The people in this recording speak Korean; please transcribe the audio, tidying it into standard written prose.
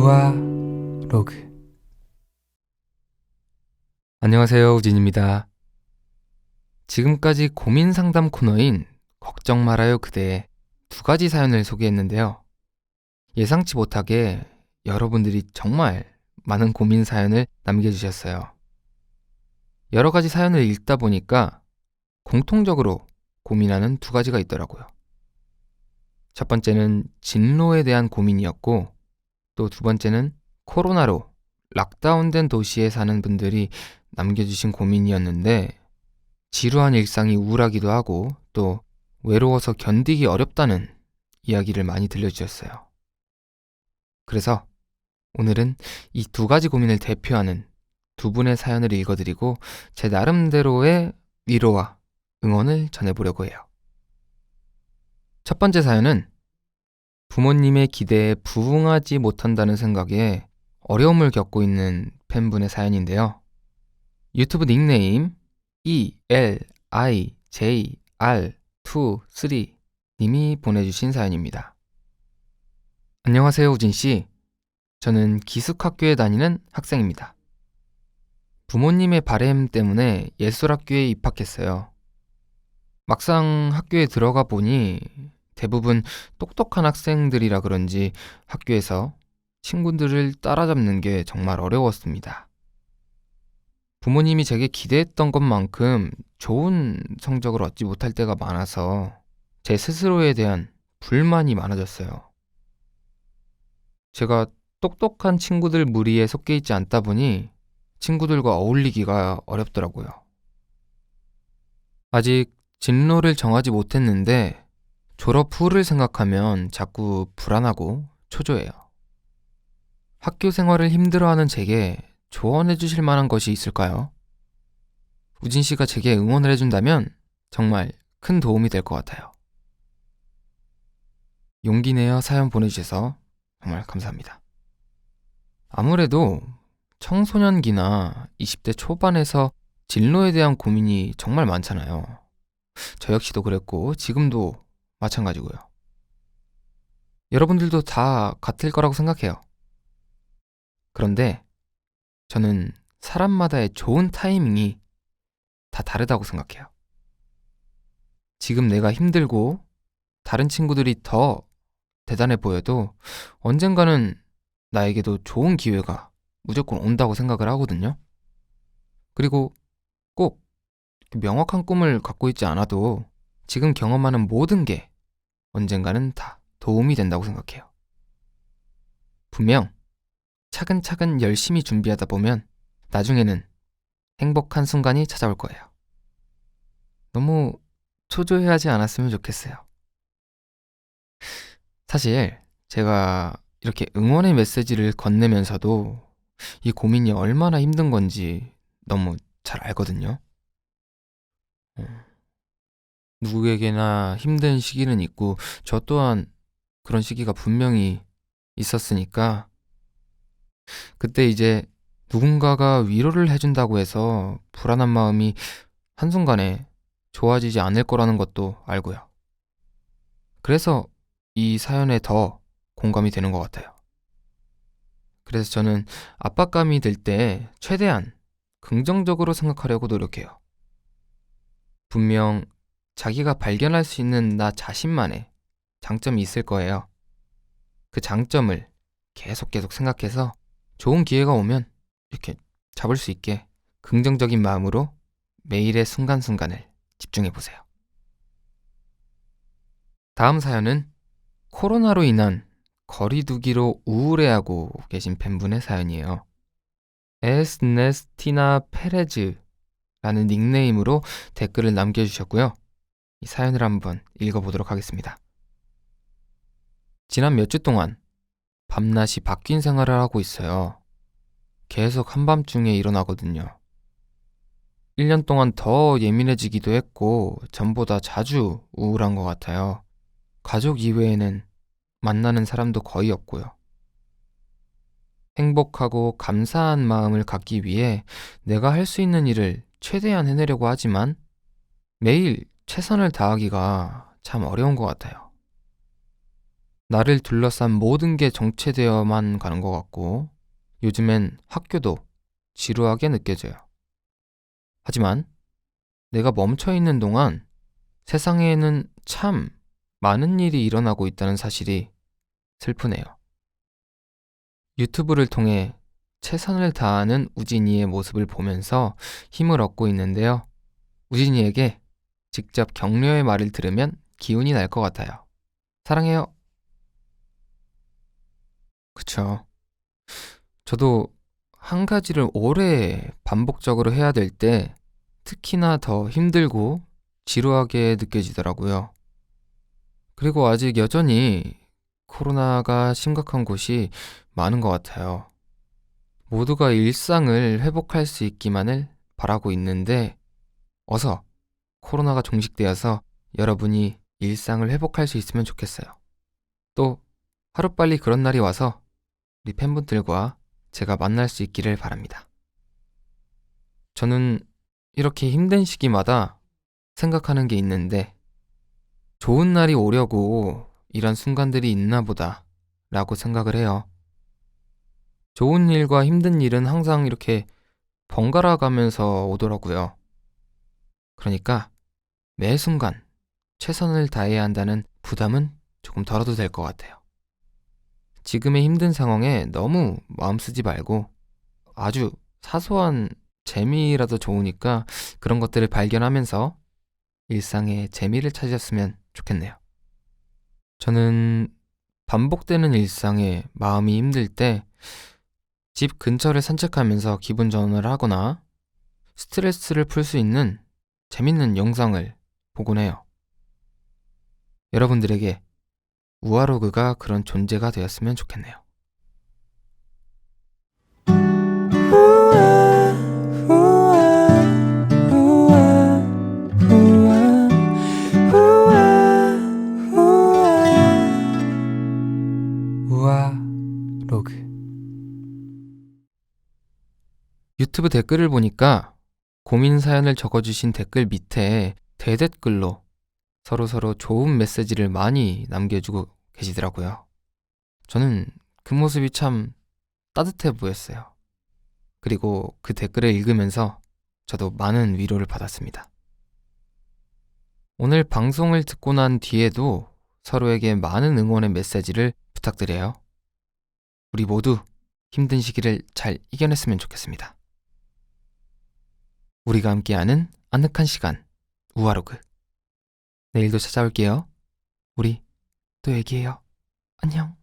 우아 로그. 안녕하세요, 우진입니다. 지금까지 고민 상담 코너인 걱정 말아요 그대의 두 가지 사연을 소개했는데요. 예상치 못하게 여러분들이 정말 많은 고민 사연을 남겨주셨어요. 여러 가지 사연을 읽다 보니까 공통적으로 고민하는 두 가지가 있더라고요. 첫 번째는 진로에 대한 고민이었고, 또 두 번째는 코로나로 락다운된 도시에 사는 분들이 남겨주신 고민이었는데, 지루한 일상이 우울하기도 하고 또 외로워서 견디기 어렵다는 이야기를 많이 들려주셨어요. 그래서 오늘은 이 두 가지 고민을 대표하는 두 분의 사연을 읽어드리고 제 나름대로의 위로와 응원을 전해보려고 해요. 첫 번째 사연은 부모님의 기대에 부응하지 못한다는 생각에 어려움을 겪고 있는 팬분의 사연인데요. 유튜브 닉네임 ELIJR23 님이 보내주신 사연입니다. 안녕하세요, 우진씨. 저는 기숙학교에 다니는 학생입니다. 부모님의 바램 때문에 예술학교에 입학했어요. 막상 학교에 들어가 보니 대부분 똑똑한 학생들이라 그런지 학교에서 친구들을 따라잡는 게 정말 어려웠습니다. 부모님이 제게 기대했던 것만큼 좋은 성적을 얻지 못할 때가 많아서 제 스스로에 대한 불만이 많아졌어요. 제가 똑똑한 친구들 무리에 속해 있지 않다 보니 친구들과 어울리기가 어렵더라고요. 아직 진로를 정하지 못했는데 졸업 후를 생각하면 자꾸 불안하고 초조해요. 학교 생활을 힘들어하는 제게 조언해 주실 만한 것이 있을까요? 우진 씨가 제게 응원을 해준다면 정말 큰 도움이 될 것 같아요. 용기 내어 사연 보내주셔서 정말 감사합니다. 아무래도 청소년기나 20대 초반에서 진로에 대한 고민이 정말 많잖아요. 저 역시도 그랬고 지금도 마찬가지고요. 여러분들도 다 같을 거라고 생각해요. 그런데 저는 사람마다의 좋은 타이밍이 다 다르다고 생각해요. 지금 내가 힘들고 다른 친구들이 더 대단해 보여도 언젠가는 나에게도 좋은 기회가 무조건 온다고 생각을 하거든요. 그리고 꼭 명확한 꿈을 갖고 있지 않아도 지금 경험하는 모든 게 언젠가는 다 도움이 된다고 생각해요. 분명 차근차근 열심히 준비하다 보면 나중에는 행복한 순간이 찾아올 거예요. 너무 초조해하지 않았으면 좋겠어요. 사실 제가 이렇게 응원의 메시지를 건네면서도 이 고민이 얼마나 힘든 건지 너무 잘 알거든요. 누구에게나 힘든 시기는 있고 저 또한 그런 시기가 분명히 있었으니까 그때 이제 누군가가 위로를 해준다고 해서 불안한 마음이 한순간에 좋아지지 않을 거라는 것도 알고요. 그래서 이 사연에 더 공감이 되는 것 같아요. 그래서 저는 압박감이 들 때 최대한 긍정적으로 생각하려고 노력해요. 분명 자기가 발견할 수 있는 나 자신만의 장점이 있을 거예요. 그 장점을 계속 생각해서 좋은 기회가 오면 이렇게 잡을 수 있게 긍정적인 마음으로 매일의 순간순간을 집중해 보세요. 다음 사연은 코로나로 인한 거리두기로 우울해하고 계신 팬분의 사연이에요. 에스네스티나 페레즈라는 닉네임으로 댓글을 남겨주셨고요. 이 사연을 한번 읽어보도록 하겠습니다. 지난 몇 주 동안 밤낮이 바뀐 생활을 하고 있어요. 계속 한밤중에 일어나거든요. 1년 동안 더 예민해지기도 했고 전보다 자주 우울한 것 같아요. 가족 이외에는 만나는 사람도 거의 없고요. 행복하고 감사한 마음을 갖기 위해 내가 할 수 있는 일을 최대한 해내려고 하지만 매일 최선을 다하기가 참 어려운 것 같아요. 나를 둘러싼 모든 게 정체되어만 가는 것 같고, 요즘엔 학교도 지루하게 느껴져요. 하지만 내가 멈춰있는 동안 세상에는 참 많은 일이 일어나고 있다는 사실이 슬프네요. 유튜브를 통해 최선을 다하는 우진이의 모습을 보면서 힘을 얻고 있는데요. 우진이에게 직접 격려의 말을 들으면 기운이 날 것 같아요. 사랑해요. 그쵸. 저도 한 가지를 오래 반복적으로 해야 될 때 특히나 더 힘들고 지루하게 느껴지더라고요. 그리고 아직 여전히 코로나가 심각한 곳이 많은 것 같아요. 모두가 일상을 회복할 수 있기만을 바라고 있는데 어서 코로나가 종식되어서 여러분이 일상을 회복할 수 있으면 좋겠어요. 또 하루빨리 그런 날이 와서 우리 팬분들과 제가 만날 수 있기를 바랍니다. 저는 이렇게 힘든 시기마다 생각하는 게 있는데 좋은 날이 오려고 이런 순간들이 있나 보다 라고 생각을 해요. 좋은 일과 힘든 일은 항상 이렇게 번갈아 가면서 오더라고요. 그러니까 매 순간 최선을 다해야 한다는 부담은 조금 덜어도 될 것 같아요. 지금의 힘든 상황에 너무 마음 쓰지 말고 아주 사소한 재미라도 좋으니까 그런 것들을 발견하면서 일상의 재미를 찾으셨으면 좋겠네요. 저는 반복되는 일상에 마음이 힘들 때 집 근처를 산책하면서 기분 전환을 하거나 스트레스를 풀 수 있는 재밌는 영상을 보곤 해요. 여러분들에게 우아로그가 그런 존재가 되었으면 좋겠네요. 우아로그. 유튜브 댓글을 보니까 고민 사연을 적어주신 댓글 밑에 대댓글로 서로서로 좋은 메시지를 많이 남겨주고 계시더라고요. 저는 그 모습이 참 따뜻해 보였어요. 그리고 그 댓글을 읽으면서 저도 많은 위로를 받았습니다. 오늘 방송을 듣고 난 뒤에도 서로에게 많은 응원의 메시지를 부탁드려요. 우리 모두 힘든 시기를 잘 이겨냈으면 좋겠습니다. 우리가 함께하는 아늑한 시간, 우아로그. 내일도 찾아올게요. 우리 또 얘기해요. 안녕.